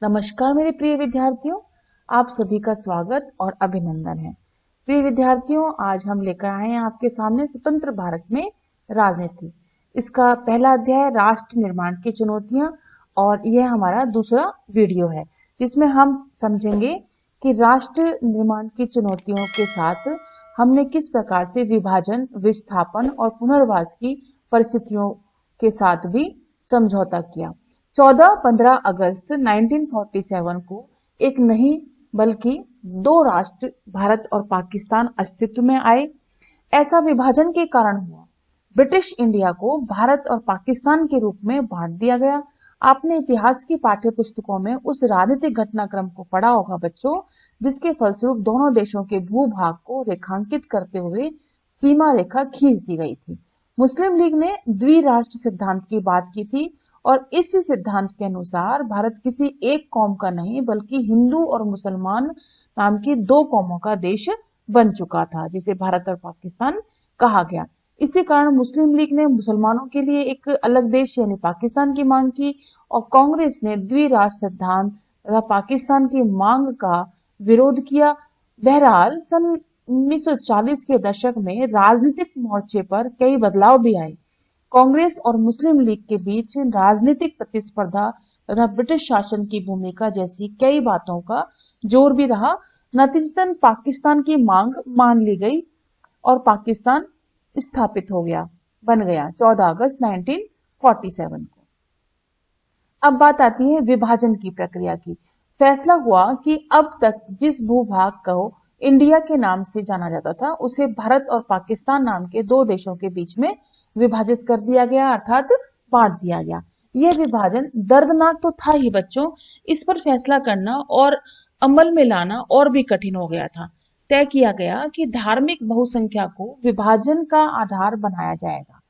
नमस्कार मेरे प्रिय विद्यार्थियों, आप सभी का स्वागत और अभिनंदन है। प्रिय विद्यार्थियों, आज हम लेकर आए हैं आपके सामने स्वतंत्र भारत में राजनीति। इसका पहला अध्याय राष्ट्र निर्माण की चुनौतियां और यह हमारा दूसरा वीडियो है जिसमें हम समझेंगे कि राष्ट्र निर्माण की चुनौतियों के साथ हमने किस प्रकार से विभाजन, विस्थापन और पुनर्वास की परिस्थितियों के साथ भी समझौता किया। 14-15 अगस्त 1947 को एक नहीं बल्कि दो राष्ट्र भारत और पाकिस्तान अस्तित्व में आए। ऐसा विभाजन के कारण हुआ। ब्रिटिश इंडिया को भारत और पाकिस्तान के रूप में बांट दिया गया। आपने इतिहास की पाठ्य पुस्तकों में उस राजनीतिक घटनाक्रम को पढ़ा होगा बच्चों, जिसके फलस्वरूप दोनों देशों के भूभाग को रेखांकित करते हुए सीमा रेखा खींच दी गई थी। मुस्लिम लीग ने द्विराष्ट्र सिद्धांत की बात की थी और इस सिद्धांत के अनुसार भारत किसी एक कौम का नहीं बल्कि हिंदू और मुसलमान नाम की दो कौमों का देश बन चुका था, जिसे भारत और पाकिस्तान कहा गया। इसी कारण मुस्लिम लीग ने मुसलमानों के लिए एक अलग देश यानी पाकिस्तान की मांग की और कांग्रेस ने द्विराष्ट्र सिद्धांत तथा पाकिस्तान की मांग का विरोध किया। बहरहाल सन 1940 के दशक में राजनीतिक मोर्चे पर कई बदलाव भी आए। कांग्रेस और मुस्लिम लीग के बीच राजनीतिक प्रतिस्पर्धा तथा ब्रिटिश शासन की भूमिका जैसी कई बातों का जोर भी रहा। नतीजतन पाकिस्तान की मांग मान ली गई और पाकिस्तान स्थापित हो गया, बन गया 14 अगस्त 1947 को। अब बात आती है विभाजन की प्रक्रिया की। फैसला हुआ कि अब तक जिस भूभाग को इंडिया के नाम से जाना जाता था उसे भारत और पाकिस्तान नाम के दो देशों के बीच में विभाजित कर दिया गया, अर्थात बांट दिया गया। यह विभाजन दर्दनाक तो था ही बच्चों, इस पर फैसला करना और अमल में लाना और भी कठिन हो गया था। तय किया गया कि धार्मिक बहुसंख्या को विभाजन का आधार बनाया जाएगा।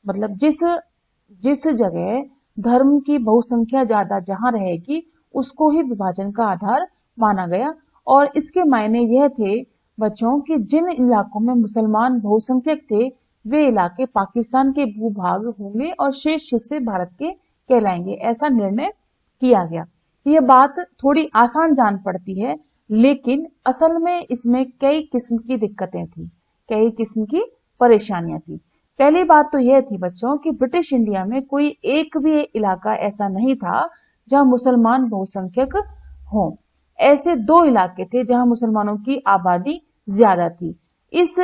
मतलब जिस जगह धर्म की बहुसंख्या ज्यादा जहां रहेगी उसको ही विभाजन का आधार माना गया। और इसके मायने यह थे बच्चों कि जिन इलाकों में मुसलमान बहुसंख्यक थे वे इलाके पाकिस्तान के भूभाग होंगे और शेष हिस्से भारत के कहलाएंगे। ऐसा निर्णय किया गया। यह बात थोड़ी आसान जान पड़ती है, लेकिन असल में इसमें कई किस्म की दिक्कतें थी, कई किस्म की परेशानियां थी। पहली बात तो यह थी बच्चों कि ब्रिटिश इंडिया में कोई एक भी इलाका ऐसा नहीं था जहां मुसलमान बहुसंख्यक हों। ऐसे दो इलाके थे जहां मुसलमानों की आबादी ज्यादा थी। इस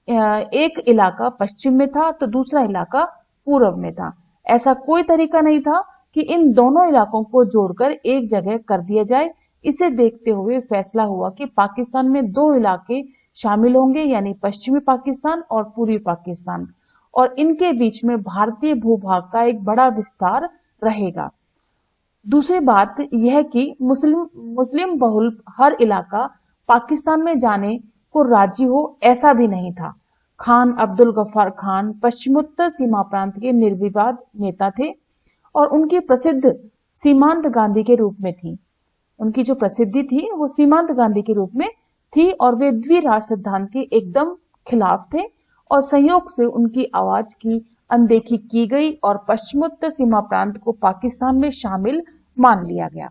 एक इलाका पश्चिम में था तो दूसरा इलाका पूर्व में था। ऐसा कोई तरीका नहीं था कि इन दोनों इलाकों को जोड़कर एक जगह कर दिया जाए। इसे देखते हुए फैसला हुआ कि पाकिस्तान में दो इलाके शामिल होंगे, यानी पश्चिमी पाकिस्तान और पूर्वी पाकिस्तान, और इनके बीच में भारतीय भूभाग का एक बड़ा विस्तार रहेगा। दूसरी बात यह कि मुस्लिम बहुल हर इलाका पाकिस्तान में जाने को राजी हो ऐसा भी नहीं था। खान अब्दुल गफ्फार खान पश्चिमोत्तर सीमा प्रांत के निर्विवाद नेता थे और उनकी प्रसिद्ध सीमांत गांधी के रूप में थी। उनकी जो प्रसिद्धि थी वो सीमांत गांधी के रूप में थी और वे द्विराष्ट्र सिद्धांत के एकदम खिलाफ थे और संयोग से उनकी आवाज की अनदेखी की गई और पश्चिमोत्तर सीमा प्रांत को पाकिस्तान में शामिल मान लिया गया।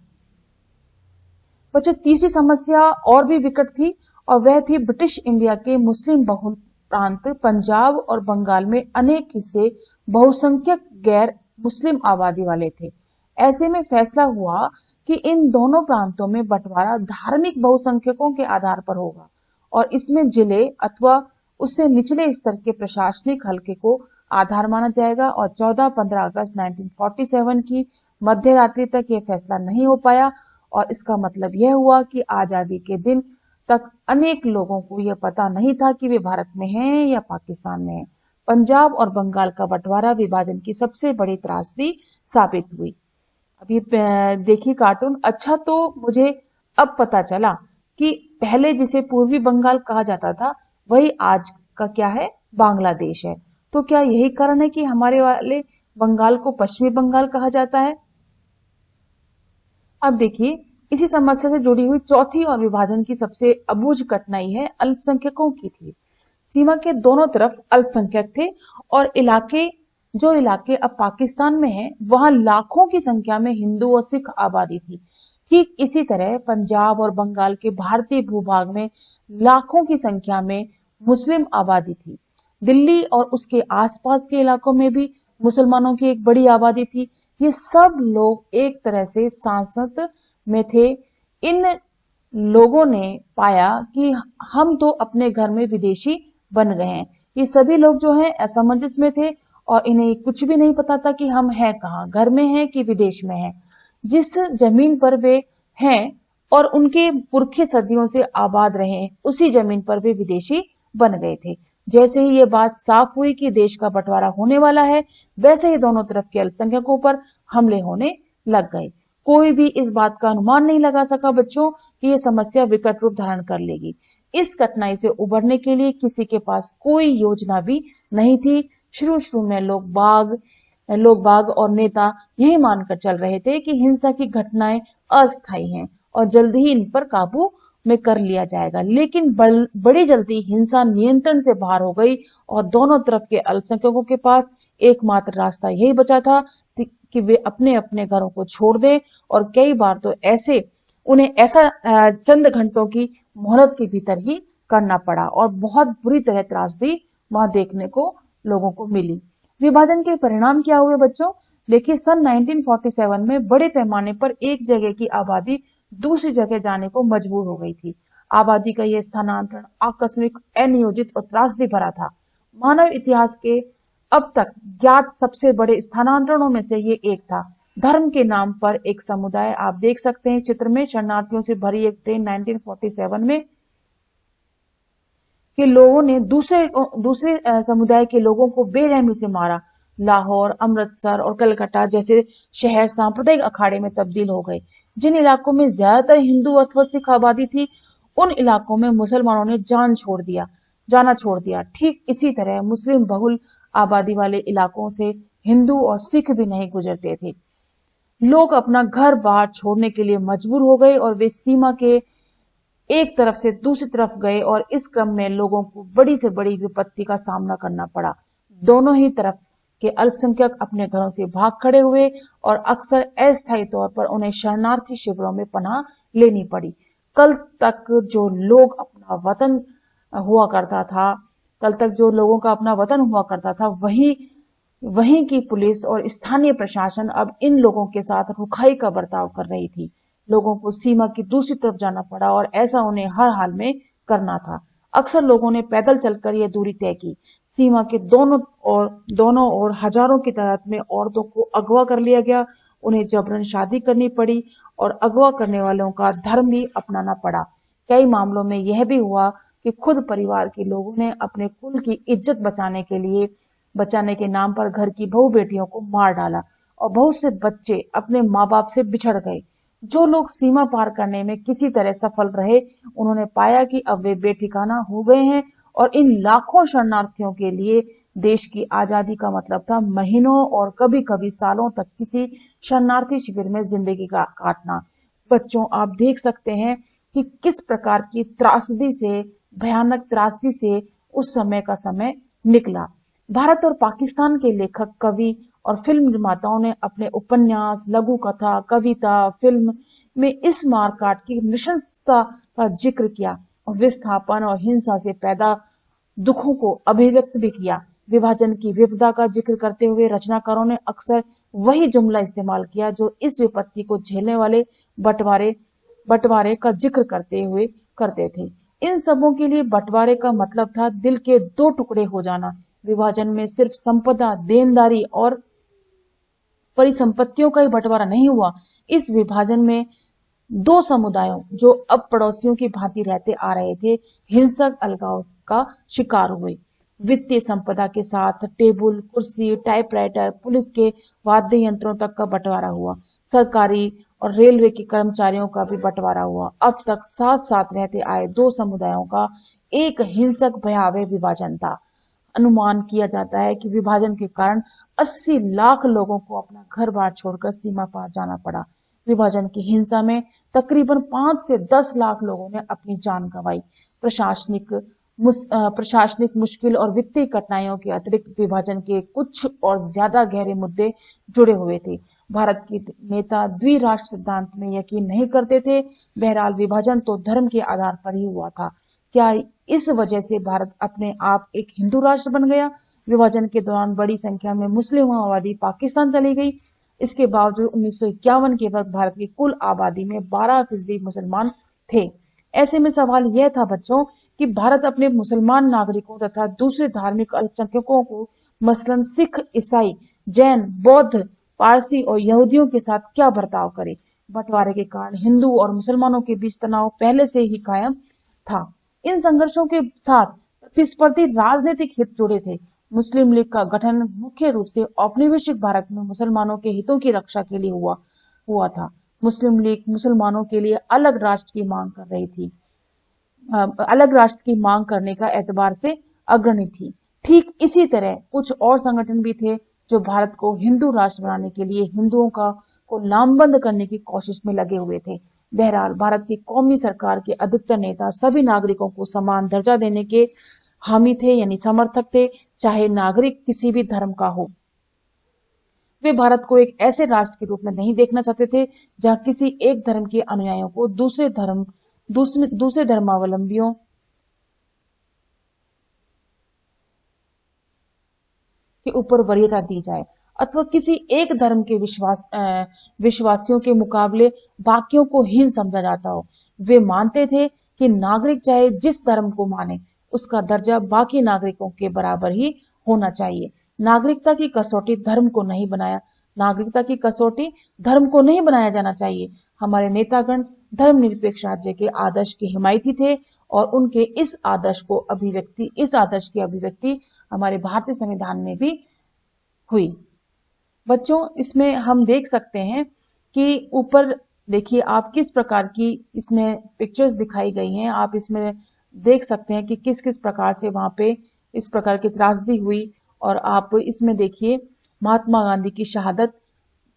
बच्चों, तीसरी समस्या और भी विकट थी और वह थी ब्रिटिश इंडिया के मुस्लिम बहुल प्रांत पंजाब और बंगाल में अनेक हिस्से बहुसंख्यक गैर मुस्लिम आबादी वाले थे। ऐसे में फैसला हुआ कि इन दोनों प्रांतों में बंटवारा धार्मिक बहुसंख्यकों के आधार पर होगा और इसमें जिले अथवा उससे निचले स्तर के प्रशासनिक हलके को आधार माना जाएगा। और 14-15 अगस्त 1947 की मध्य रात्रि तक यह फैसला नहीं हो पाया और इसका मतलब यह हुआ कि आजादी के दिन तक अनेक लोगों को यह पता नहीं था कि वे भारत में हैं या पाकिस्तान में हैं। पंजाब और बंगाल का बंटवारा विभाजन की सबसे बड़ी त्रासदी साबित हुई। अभी देखिए कार्टून। अच्छा, तो मुझे अब पता चला कि पहले जिसे पूर्वी बंगाल कहा जाता था वही आज का क्या है, बांग्लादेश है। तो क्या यही कारण है कि हमारे वाले बंगाल को पश्चिमी बंगाल कहा जाता है? अब देखिए, इसी समस्या से जुड़ी हुई चौथी और विभाजन की सबसे अबूझ कठिनाई है अल्पसंख्यकों की थी। सीमा के दोनों तरफ अल्पसंख्यक थे और जो इलाके अब पाकिस्तान में हैं, वहां लाखों की संख्या में हिंदू और सिख आबादी थी। ठीक इसी तरह पंजाब और बंगाल के भारतीय भूभाग में लाखों की संख्या में मुस्लिम आबादी थी। दिल्ली और उसके आसपास के इलाकों में भी मुसलमानों की एक बड़ी आबादी थी। ये सब लोग एक तरह से सांसद में थे। इन लोगों ने पाया कि हम तो अपने घर में विदेशी बन गए हैं। ये सभी लोग जो हैं असमंजस में थे और इन्हें कुछ भी नहीं पता था कि हम हैं कहाँ, घर में हैं कि विदेश में हैं। जिस जमीन पर वे हैं और उनके पुरखे सदियों से आबाद रहे, उसी जमीन पर वे विदेशी बन गए थे। जैसे ही ये बात साफ हुई कि देश का बंटवारा होने वाला है, वैसे ही दोनों तरफ के अल्पसंख्यकों पर हमले होने लग गए। कोई भी इस बात का अनुमान नहीं लगा सका बच्चों कि ये समस्या विकट रूप धारण कर लेगी। इस कठिनाई से उबरने के लिए किसी के पास कोई योजना भी नहीं थी। शुरू में लोग बाग और नेता यही मानकर चल रहे थे कि हिंसा की घटनाएं अस्थायी हैं और जल्दी ही इन पर काबू में कर लिया जाएगा। लेकिन बड़ी जल्दी हिंसा नियंत्रण से बाहर हो गई और दोनों तरफ के अल्पसंख्यकों के पास एकमात्र रास्ता यही बचा था कि वे अपने अपने घरों को छोड़ दें। और कई बार तो उन्हें ऐसा चंद घंटों की मोहलत के भीतर ही करना पड़ा और बहुत बुरी तरह त्रासदी वहां देखने को लोगों को मिली। विभाजन के परिणाम क्या हुए बच्चों? देखिए, सन 1947 में बड़े पैमाने पर एक जगह की आबादी दूसरी जगह जाने को मजबूर हो गई थी। आबादी का यह स्थानांतरण आकस्मिक, अनियोजित और त्रासदी भरा था। मानव इतिहास के अब तक ज्ञात सबसे बड़े स्थानांतरणों में से ये एक था। धर्म के नाम पर एक समुदाय, आप देख सकते हैं चित्र में, शरणार्थियों से भरी एक ट्रेन 1947 में के लोगों ने दूसरे समुदाय के लोगों को बेरहमी से मारा। लाहौर, अमृतसर और कलकत्ता जैसे शहर सांप्रदायिक अखाड़े में तब्दील हो गए। जिन इलाकों में ज्यादातर हिंदू अथवा सिख आबादी थी, उन इलाकों में मुसलमानों ने जाना छोड़ दिया। ठीक इसी तरह मुस्लिम बहुल आबादी वाले इलाकों से हिंदू और सिख भी नहीं गुजरते थे। लोग अपना घर बाहर छोड़ने के लिए मजबूर हो गए और वे सीमा के एक तरफ से दूसरी तरफ गए और इस क्रम में लोगों को बड़ी से बड़ी विपत्ति का सामना करना पड़ा। दोनों ही तरफ के अल्पसंख्यक अपने घरों से भाग खड़े हुए और अक्सर अस्थायी तौर पर उन्हें शरणार्थी शिविरों में पनाह लेनी पड़ी। कल तक जो लोगों का अपना वतन हुआ करता था, वहीं की पुलिस और स्थानीय प्रशासन अब इन लोगों के साथ रुखाई का बर्ताव कर रही थी। लोगों को सीमा की दूसरी तरफ जाना पड़ा और ऐसा उन्हें हर हाल में करना था। अक्सर लोगों ने पैदल चलकर यह दूरी तय की। सीमा के दोनों ओर हजारों की तादाद में औरतों को अगवा कर लिया गया। उन्हें जबरन शादी करनी पड़ी और अगवा करने वालों का धर्म भी अपनाना पड़ा। कई मामलों में यह भी हुआ कि खुद परिवार के लोगों ने अपने कुल की इज्जत बचाने के नाम पर घर की बहू बेटियों को मार डाला और बहुत से बच्चे अपने माँ बाप से बिछड़ गए। जो लोग सीमा पार करने में किसी तरह सफल रहे, उन्होंने पाया कि अब वे बेठिकाना हो गए हैं और इन लाखों शरणार्थियों के लिए देश की आजादी का मतलब था महीनों और कभी कभी सालों तक किसी शरणार्थी शिविर में जिंदगी का काटना। बच्चों, आप देख सकते हैं कि किस प्रकार की भयानक त्रासदी से उस समय का समय निकला। भारत और पाकिस्तान के लेखक, कवि और फिल्म निर्माताओं ने अपने उपन्यास, लघु कथा, कविता, फिल्म में इस मारकाट की नृशंसता का जिक्र किया और विस्थापन और हिंसा से पैदा दुखों को अभिव्यक्त भी किया। विभाजन की विपदा का जिक्र करते हुए रचनाकारों ने अक्सर वही जुमला इस्तेमाल किया जो इस विपत्ति को झेलने वाले बंटवारे का जिक्र करते हुए करते थे। इन सबों के लिए बंटवारे का मतलब था दिल के दो टुकड़े हो जाना। विभाजन में सिर्फ संपदा, देनदारी और परिसंपत्तियों का ही बंटवारा नहीं हुआ। इस विभाजन में दो समुदायों जो अब पड़ोसियों की भांति रहते आ रहे थे, हिंसक अलगाव का शिकार हुए। वित्तीय संपदा के साथ टेबल, कुर्सी, टाइपराइटर, पुलिस के वाद्य यंत्रों तक का बंटवारा हुआ। सरकारी और रेलवे के कर्मचारियों का भी बंटवारा हुआ। अब तक साथ साथ रहते आए दो समुदायों का एक हिंसक भयावह विभाजन था। अनुमान किया जाता है कि विभाजन के कारण 80 लाख लोगों को अपना घर बार छोड़कर सीमा पार जाना पड़ा। विभाजन की हिंसा में तकरीबन 5 से 10 लाख लोगों ने अपनी जान गंवाई। प्रशासनिक मुश्किल और वित्तीय कठिनाइयों के अतिरिक्त विभाजन के कुछ और ज्यादा गहरे मुद्दे जुड़े हुए थे। भारत के नेता द्विराष्ट्र सिद्धांत में यकीन नहीं करते थे। बहरहाल विभाजन तो धर्म के आधार पर ही हुआ था। क्या इस वजह से भारत अपने आप एक हिंदू राष्ट्र बन गया? विभाजन के दौरान बड़ी संख्या में मुस्लिम आबादी पाकिस्तान चली गई। इसके बावजूद 1951 के वक्त भारत की कुल आबादी में 12% मुसलमान थे। ऐसे में सवाल यह था बच्चों कि भारत अपने मुसलमान नागरिकों तथा दूसरे धार्मिक अल्पसंख्यकों को मसलन सिख, ईसाई, जैन, बौद्ध, पारसी और यहूदियों के साथ क्या बर्ताव करे। बंटवारे के कारण हिंदू और मुसलमानों के बीच तनाव पहले से ही कायम था। इन संघर्षों के साथ प्रतिस्पर्धी राजनीतिक हित जुड़े थे। मुस्लिम लीग का गठन मुख्य रूप से औपनिवेशिक भारत में मुसलमानों के हितों की रक्षा के लिए हुआ था। मुस्लिम लीग मुसलमानों के लिए अलग राष्ट्र की मांग कर रही थी, अलग राष्ट्र की मांग करने का एतबार से अग्रणी थी। ठीक इसी तरह कुछ और संगठन भी थे जो भारत को हिंदू राष्ट्र बनाने के लिए हिंदुओं को लामबंद करने की कोशिश में लगे हुए थे। बहरहाल भारत की कौमी सरकार के अधिकतर नेता सभी नागरिकों को समान दर्जा देने के हामी थे, यानी समर्थक थे, चाहे नागरिक किसी भी धर्म का हो। वे भारत को एक ऐसे राष्ट्र के रूप में नहीं देखना चाहते थे जहां किसी एक धर्म के अनुयायियों को दूसरे धर्मावलंबियों के ऊपर वरीयता दी जाए अथवा किसी एक धर्म के विश्वासियों के मुकाबले बाकियों को हीन समझा जाता हो। वे मानते थे कि नागरिक चाहे जिस धर्म को माने, उसका दर्जा बाकी नागरिकों के बराबर ही होना चाहिए। नागरिकता की कसौटी धर्म को नहीं बनाया जाना चाहिए। हमारे नेतागण धर्मनिरपेक्ष राज्य के आदर्श के हिमायती थे और उनके इस आदर्श की अभिव्यक्ति हमारे भारतीय संविधान में भी हुई। बच्चों, इसमें हम देख सकते हैं कि ऊपर देखिए आप किस प्रकार की इसमें पिक्चर्स दिखाई गई हैं। आप इसमें देख सकते हैं कि किस किस प्रकार से वहां पे इस प्रकार की त्रासदी हुई। और आप इसमें देखिए महात्मा गांधी की शहादत।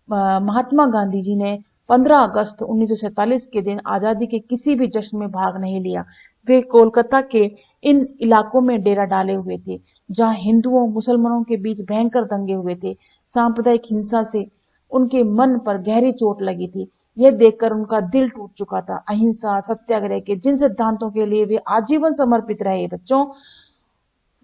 महात्मा गांधी जी ने 15 अगस्त 1947 के दिन आजादी के किसी भी जश्न में भाग नहीं लिया। वे कोलकाता के इन इलाकों में डेरा डाले हुए थे जहां हिंदुओं मुसलमानों के बीच भयंकर दंगे हुए थे। सांप्रदायिक हिंसा से उनके मन पर गहरी चोट लगी थी। यह देखकर उनका दिल टूट चुका था। अहिंसा, सत्याग्रह के जिन सिद्धांतों के लिए वे आजीवन समर्पित रहे बच्चों,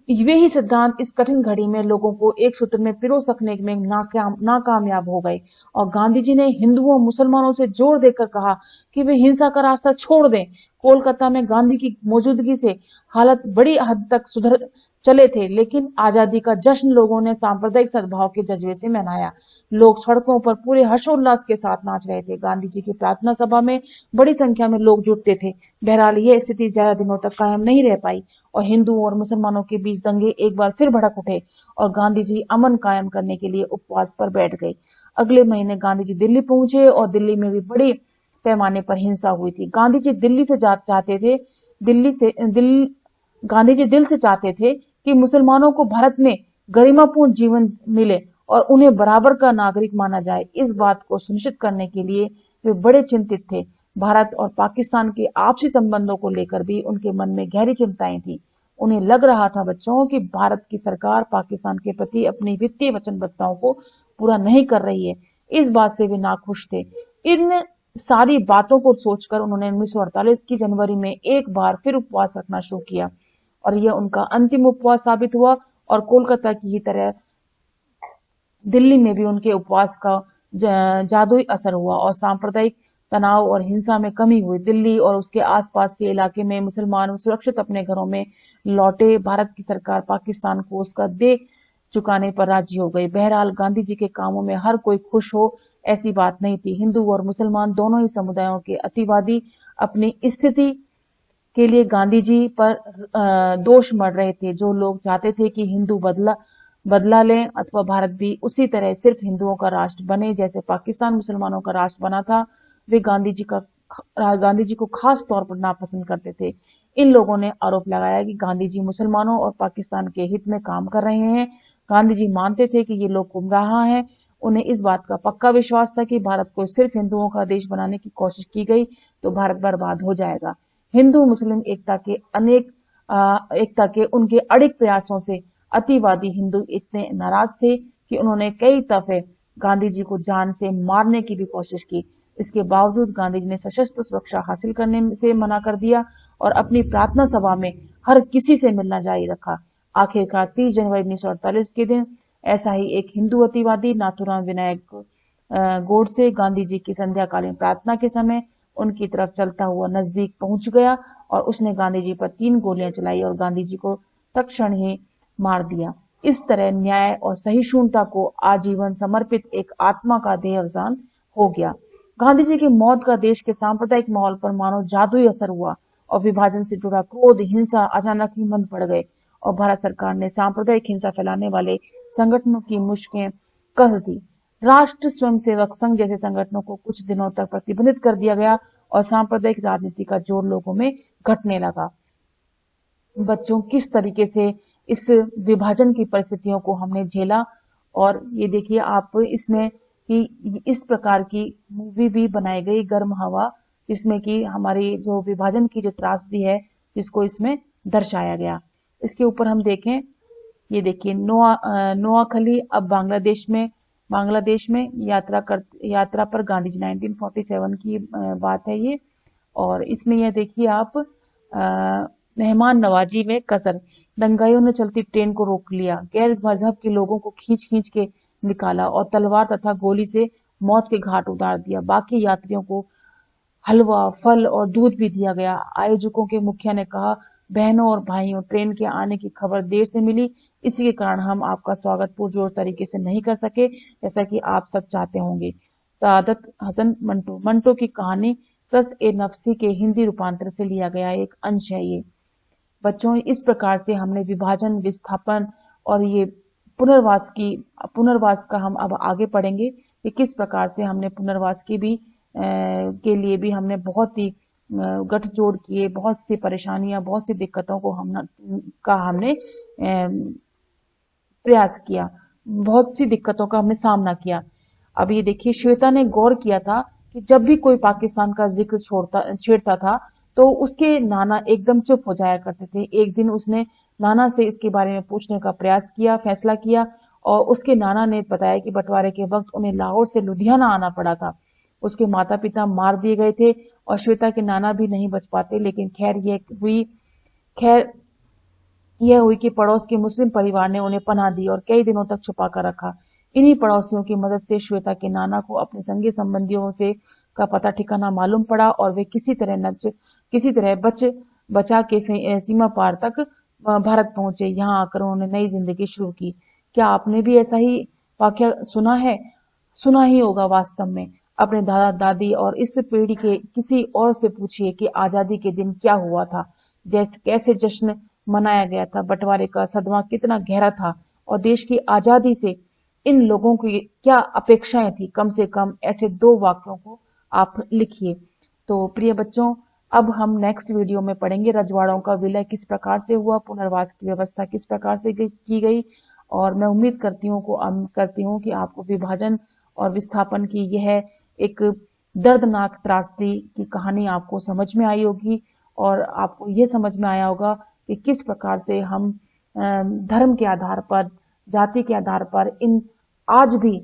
वे ही सिद्धांत इस कठिन घड़ी में लोगों को एक सूत्र में पिरो सकने में नाकामयाब हो गए। और गांधी जी ने हिंदुओं मुसलमानों से जोर देकर कहा कि वे हिंसा का रास्ता छोड़ दें। कोलकाता में गांधी की मौजूदगी से हालत बड़ी हद तक सुधर चले थे, लेकिन आजादी का जश्न लोगों ने सांप्रदायिक सद्भाव के जज्बे से मनाया। लोग सड़कों पर पूरे हर्षोल्लास के साथ नाच रहे थे। गांधी जी की प्रार्थना सभा में बड़ी संख्या में लोग जुटते थे। बहरहाल यह स्थिति ज्यादा दिनों तक कायम नहीं रह पाई और हिंदुओं और मुसलमानों के बीच दंगे एक बार फिर भड़क उठे और गांधी जी अमन कायम करने के लिए उपवास पर बैठ गए। अगले महीने गांधी जी दिल्ली पहुंचे और दिल्ली में भी बड़ी पैमाने पर हिंसा हुई थी। गांधी जी दिल से चाहते थे कि मुसलमानों को भारत में गरिमापूर्ण जीवन मिले और उन्हें बराबर का नागरिक माना जाए। इस बात को सुनिश्चित करने के लिए वे बड़े चिंतित थे। भारत और पाकिस्तान के आपसी संबंधों को लेकर भी उनके मन में गहरी चिंताएं थी। उन्हें लग रहा था बच्चों कि भारत की सरकार पाकिस्तान के प्रति अपनी वित्तीय वचनबद्धताओं को पूरा नहीं कर रही है। इस बात से वे नाखुश थे। इन सारी बातों को सोचकर उन्होंने 1948 की जनवरी में एक बार फिर उपवास रखना शुरू किया और यह उनका अंतिम उपवास साबित हुआ। और कोलकाता की ही तरह दिल्ली में भी उनके उपवास का जादुई असर हुआ और सांप्रदायिक तनाव और हिंसा में कमी हुई। दिल्ली और उसके आसपास के इलाके में मुसलमान सुरक्षित अपने घरों में लौटे। भारत की सरकार पाकिस्तान को उसका दे चुकाने पर राजी हो गई। बहरहाल गांधी जी के कामों में हर कोई खुश हो ऐसी बात नहीं थी। हिंदू और मुसलमान दोनों ही समुदायों के अतिवादी अपनी स्थिति के लिए गांधी जी पर दोष मढ़ रहे थे। जो लोग चाहते थे कि हिंदू बदला लें अथवा भारत भी उसी तरह सिर्फ हिंदुओं का राष्ट्र बने जैसे पाकिस्तान मुसलमानों का राष्ट्र बना था, वे गांधी जी को खास तौर पर नापसंद करते थे। इन लोगों ने आरोप लगाया कि गांधी जी मुसलमानों और पाकिस्तान के हित में काम कर रहे हैं। गांधी जी मानते थे कि ये लोग गुमराह हैं। उन्हें इस बात का पक्का विश्वास था कि भारत को सिर्फ हिंदुओं का देश बनाने की कोशिश की गई तो भारत बर्बाद हो जाएगा। हिंदू मुस्लिम एकता के उनके अड़िग प्रयासों से अतिवादी हिंदू इतने नाराज थे कि उन्होंने कई दफे गांधी जी को जान से मारने की भी कोशिश की। इसके बावजूद गांधी जी ने सशस्त्र सुरक्षा हासिल करने से मना कर दिया और अपनी प्रार्थना सभा में हर किसी से मिलना जारी रखा। आखिरकार 30 जनवरी 1948 के दिन ऐसा ही एक हिंदूत्ववादी नाथूराम विनायक गोडसे गांधी जी की संध्याकालीन प्रार्थना के समय उनकी तरफ चलता हुआ नजदीक पहुंच गया और उसने गांधी जी पर 3 गोलियां चलाई और गांधी जी को तत्क्षण ही मार दिया। इस तरह न्याय और सहिष्णुता को आजीवन समर्पित एक आत्मा का देहावसान हो गया। गांधी जी की मौत का देश के सांप्रदायिक माहौल पर मानो जादुई असर हुआ और विभाजन से जुड़ा क्रोध, हिंसा अचानक ही मंद पड़ गए और भारत सरकार ने सांप्रदायिक हिंसा फैलाने वाले संगठनों की मुश्कें कस दी। राष्ट्र स्वयंसेवक संघ जैसे संगठनों को कुछ दिनों तक प्रतिबंधित कर दिया गया और सांप्रदायिक राजनीति का जोर लोगों में घटने लगा। बच्चों, किस तरीके से इस विभाजन की परिस्थितियों को हमने झेला, और ये देखिए आप इसमें कि इस प्रकार की मूवी भी बनाई गई गर्म हवा, जिसमें कि हमारी जो विभाजन की जो त्रासदी है जिसको इसमें दर्शाया गया। इसके ऊपर हम देखें, ये देखिए नोआखली अब बांग्लादेश में यात्रा पर गांधी जी 1947 की बात है ये। और इसमें यह देखिए आप मेहमान नवाजी में कसर, दंगाइयों ने चलती ट्रेन को रोक लिया, गैर मजहब के लोगों को खींच खींच के निकाला और तलवार तथा गोली से मौत के घाट उतार दिया। बाकी यात्रियों को हलवा, फल और दूध भी दिया गया। आयोजकों के मुखिया ने कहा, बहनों और भाइयों, ट्रेन के आने की खबर देर से मिली, इसी के कारण हम आपका स्वागत पुरजोर तरीके से नहीं कर सके, जैसा कि आप सब चाहते होंगे। सादत हसन मंटो की कहानी कस ए नफसी के हिंदी रूपांतर से लिया गया एक अंश है ये। बच्चों, इस प्रकार से हमने विभाजन, विस्थापन और ये पुनर्वास का हम अब आगे पढ़ेंगे कि किस प्रकार से हमने पुनर्वास की भी के लिए भी हमने बहुत ही गठजोड़ किए, बहुत सी परेशानियां, बहुत सी दिक्कतों को हमने प्रयास किया, बहुत सी दिक्कतों का हमने सामना किया। अब ये देखिए, श्वेता ने गौर किया था कि जब भी कोई पाकिस्तान का जिक्र छेड़ता था तो उसके नाना एकदम चुप हो जाया करते थे। एक दिन उसने नाना से इसके बारे में पूछने का फैसला किया और उसके नाना ने बताया कि बंटवारे के वक्त उन्हें लाहौर से लुधियाना आना पड़ा था। उसके माता पिता मार दिए गए थे और श्वेता के नाना भी नहीं बच पाते, लेकिन खैर यह हुई कि पड़ोस के मुस्लिम परिवार ने उन्हें पनाह दी और कई दिनों तक छुपा कर रखा। इन्हीं पड़ोसियों की मदद से श्वेता के नाना को अपने संगी संबंधियों से का पता ठिकाना मालूम पड़ा और वे किसी तरह बचा के सीमा पार तक भारत पहुंचे। यहाँ आकर उन्होंने नई जिंदगी शुरू की। क्या आपने भी ऐसा ही वाकया सुना है? सुना ही होगा वास्तव में। अपने दादा दादी और इस पीढ़ी के किसी और से पूछिए कि आजादी के दिन क्या हुआ था, कैसे जश्न मनाया गया था, बंटवारे का सदमा कितना गहरा था और देश की आजादी से इन लोगों की क्या अपेक्षाएं थी। कम से कम ऐसे 2 वाक्यों को आप लिखिए। तो प्रिय बच्चों, अब हम नेक्स्ट वीडियो में पढ़ेंगे रजवाड़ों का विलय किस प्रकार से हुआ, पुनर्वास की व्यवस्था किस प्रकार से की गई। और मैं उम्मीद करती हूँ कि आपको विभाजन और विस्थापन की यह एक दर्दनाक त्रासदी की कहानी आपको समझ में आई होगी और आपको यह समझ में आया होगा कि किस प्रकार से हम धर्म के आधार पर, जाति के आधार पर आज भी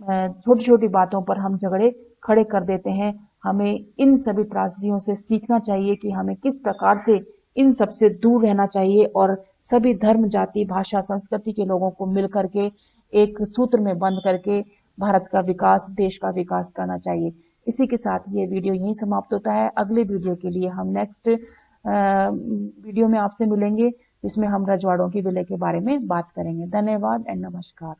छोटी छोटी बातों पर हम झगड़े खड़े कर देते हैं। हमें इन सभी त्रासदियों से सीखना चाहिए कि हमें किस प्रकार से इन सब से दूर रहना चाहिए और सभी धर्म, जाति, भाषा, संस्कृति के लोगों को मिल करके एक सूत्र में बंद करके भारत का विकास, देश का विकास करना चाहिए। इसी के साथ ये वीडियो यहीं समाप्त होता है। अगले वीडियो के लिए हम नेक्स्ट वीडियो में आपसे मिलेंगे, जिसमें हम रजवाड़ों के विलय के बारे में बात करेंगे। धन्यवाद एंड नमस्कार।